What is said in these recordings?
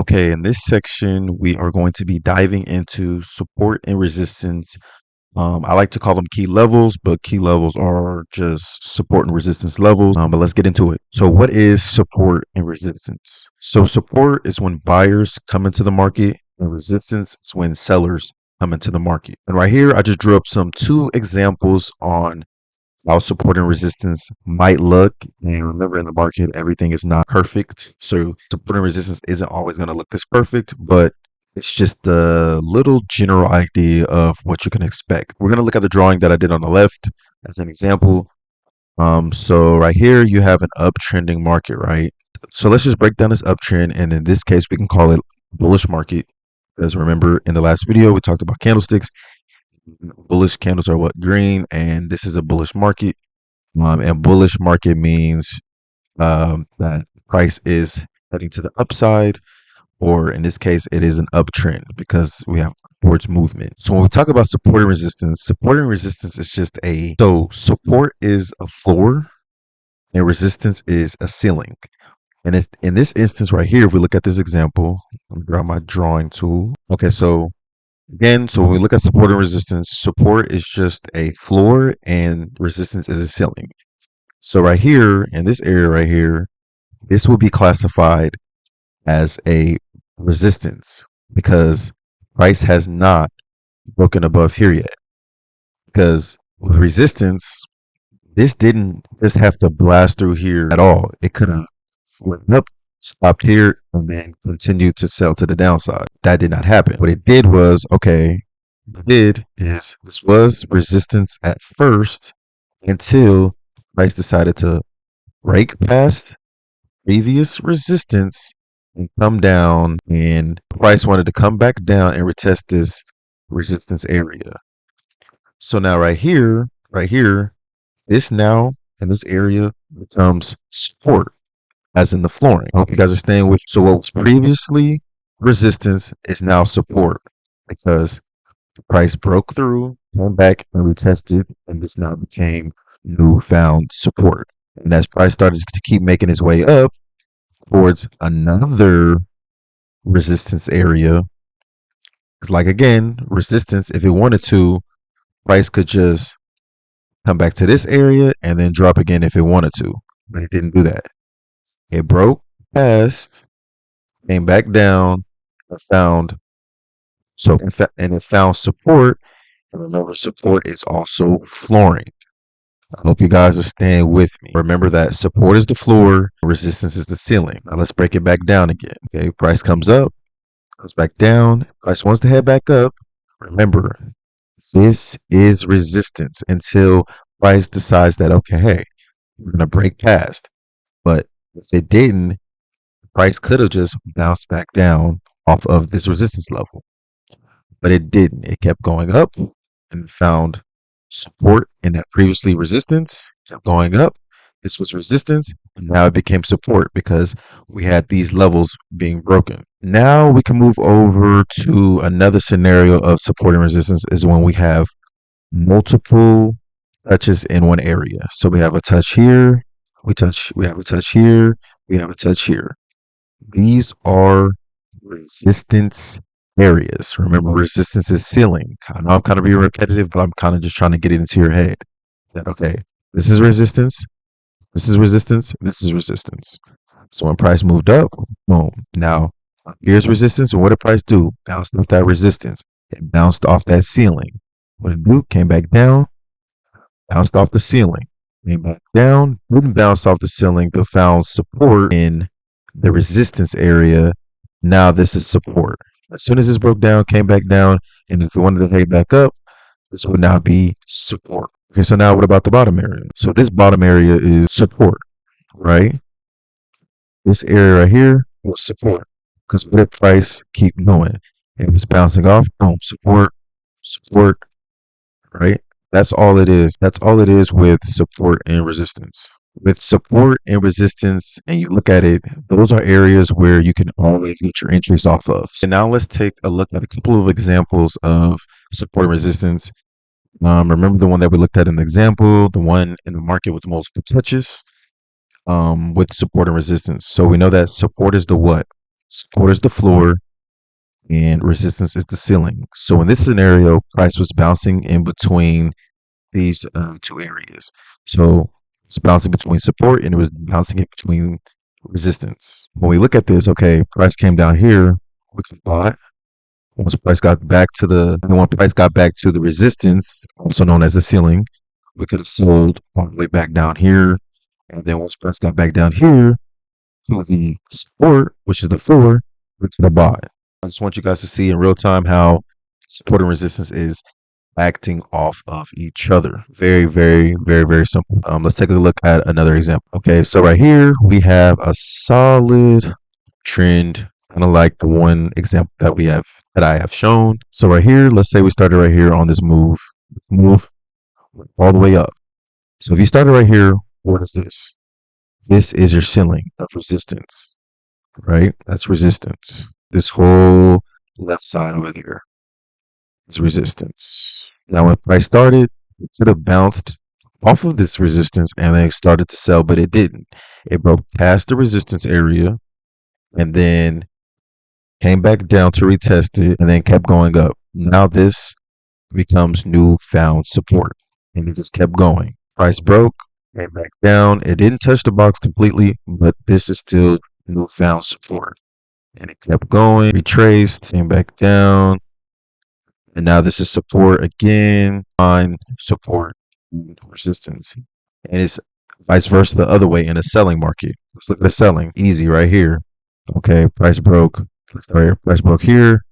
Okay, in this section, we are going to be diving into support and resistance. I like to call them key levels, but key levels are just support and resistance levels. But let's get into it. So, what is support and resistance? So, support is when buyers come into the market, and resistance is when sellers come into the market. And right here, I just drew up some two examples on how support and resistance might look. And remember, in the market, everything is not perfect. So support and resistance isn't always going to look this perfect, but it's just a little general idea of what you can expect. We're going to look at the drawing that I did on the left as an example. So right here, you have an uptrending market, right? So let's just break down this uptrend. And in this case, we can call it bullish market. Because remember, in the last video, we talked about candlesticks. Bullish candles are what? Green, and this is a bullish market. And bullish market means that price is heading to the upside, or in this case, it is an uptrend because we have upwards movement. So when we talk about support and resistance is just support is a floor and resistance is a ceiling. And if, in this instance right here, if we look at this example, let me grab my drawing tool. Okay, so again, so when we look at support and resistance, support is just a floor and resistance is a ceiling. So right here, in this area right here, this will be classified as a resistance because price has not broken above here yet. Because with resistance, this didn't just have to blast through here at all. It could have went up, stopped here, and then continued to sell to the downside. That did not happen. What it did was, okay, what it did is this was resistance at first until price decided to break past previous resistance and come down, and price wanted to come back down and retest this resistance area. So now right here, this now in this area becomes support, as in the flooring. I hope you guys are staying with. So what was previously resistance is now support because the price broke through, came back and retested, and this now became newfound support. And as price started to keep making its way up towards another resistance area, because like again, resistance, if it wanted to, price could just come back to this area and then drop again if it wanted to. But it didn't do that. It broke past, came back down, and found and it found support. And remember, support is also flooring. I hope you guys are staying with me. Remember that support is the floor, resistance is the ceiling. Now let's break it back down again. Okay, price comes up, goes back down. Price wants to head back up. Remember, this is resistance until price decides that, okay, hey, we're going to break past. But if it didn't, price could have just bounced back down off of this resistance level. But it didn't. It kept going up and found support in that previously resistance, kept going up. This was resistance, and now it became support because we had these levels being broken. Now we can move over to another scenario of support and resistance is when we have multiple touches in one area. So we have a touch here, we have a touch here, we have a touch here. These are resistance areas. Remember, resistance is ceiling. I know I'm kind of being repetitive, but I'm kind of just trying to get it into your head that, okay, this is resistance, this is resistance, this is resistance. So when price moved up, boom. Now here's resistance. And what did price do? Bounced off that resistance. It bounced off that ceiling. What it do? Came back down, bounced off the ceiling. Came back down, didn't bounce off the ceiling, but found support in the resistance area. Now this is support. As soon as this broke down, came back down, and if we wanted to head back up, this would now be support. Okay, so now what about the bottom area? So this bottom area is support, right? This area right here was support because what did price keep going? It was bouncing off, boom, support, support, right? That's all it is. That's all it is with support and resistance. With support and resistance, and you look at it, those are areas where you can always get your entries off of. So now let's take a look at a couple of examples of support and resistance. Remember the one that we looked at in the example, the one in the market with multiple touches with support and resistance. So we know that support is the what? support is the floor, and resistance is the ceiling. So in this scenario, price was bouncing in between these two areas. So it's bouncing between support and it was bouncing in between resistance. When we look at this, okay, price came down here, we could buy. Once price got back to the resistance, also known as the ceiling, we could have sold all the way back down here. And then once price got back down here to the support, which is the floor, we could have bought. I just want you guys to see in real time how support and resistance is acting off of each other. Very, very, very, very simple. Let's take a look at another example. Okay, so right here we have a solid trend, kind of like the one example that I have shown. So right here, let's say we started right here on this move all the way up. So if you started right here, what is this? This is your ceiling of resistance, right? That's resistance. This whole left side over here is resistance. Now, when price started, it could have bounced off of this resistance and then started to sell, but it didn't. It broke past the resistance area and then came back down to retest it and then kept going up. Now this becomes newfound support and it just kept going. Price broke, came back down. It didn't touch the box completely, but this is still newfound support. And it kept going, retraced, came back down. And now this is support again, find support, resistance. And it's vice versa the other way in a selling market. Let's look at the selling. Easy right here. Okay, price broke. Let's start here. Price broke here.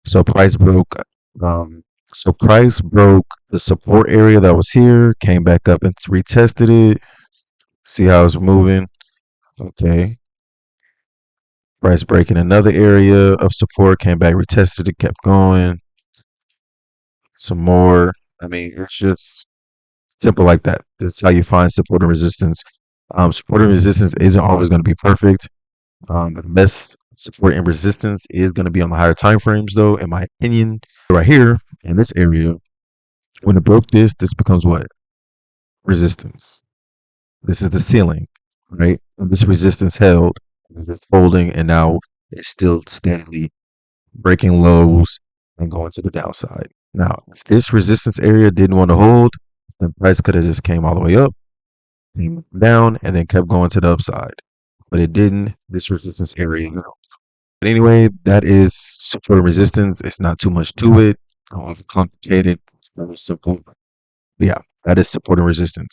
So price broke. Um, so price broke the support area that was here, came back up and retested it. See how it's moving. Okay. Price breaking another area of support, came back, retested it, kept going. Some more. I mean, it's just simple like that. This is how you find support and resistance. Support and resistance isn't always going to be perfect. The best support and resistance is going to be on the higher time frames, though, in my opinion. Right here in this area, when it broke this becomes what? Resistance. This is the ceiling, right? And this resistance held, it's holding, and now it's still steadily breaking lows and going to the downside. Now, if this resistance area didn't want to hold, then price could have just came all the way up, came down, and then kept going to the upside. But it didn't. This resistance area. But anyway, that is support and resistance. It's not too much to it. All complicated. It's very simple. But yeah, that is support and resistance.